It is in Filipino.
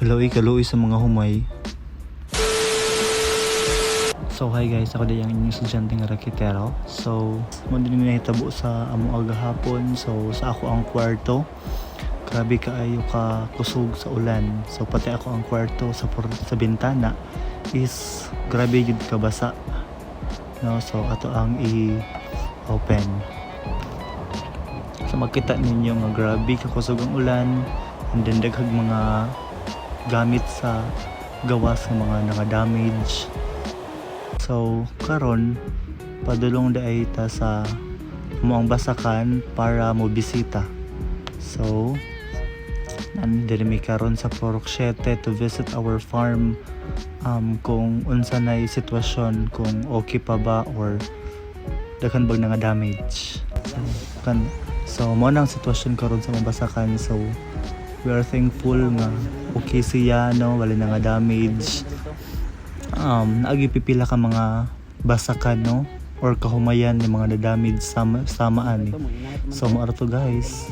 Kaluoy sa mga humay. So hi guys, ako din yung inyong estudyante nga raketero. So mo din nahitabo sa amo agahapon. So sa ako ang kwarto, grabe kaayo ka kusog sa ulan. So pati ako ang kwarto sa bintana is grabe gid ka basa. No, so ato ang i-open. So makita ninyo nga grabe ka kusog ang ulan, and then daghag mga gamit sa gawas ng mga naka-damage. So karon padulong daay ta sa moang basakan para mo bisita. So nandiri mi karon sa Purok 7 to visit our farm, kung unsa nay sitwasyon, kung okay pa ba or daghan bag nga damage. So mo nang sitwasyon karon sa mabasakan. So we are thankful nga okay siya, no, wala na nga damage. Naagipipila ka mga basakan, no, or kahumayan ng mga damage samaan. So mo to guys.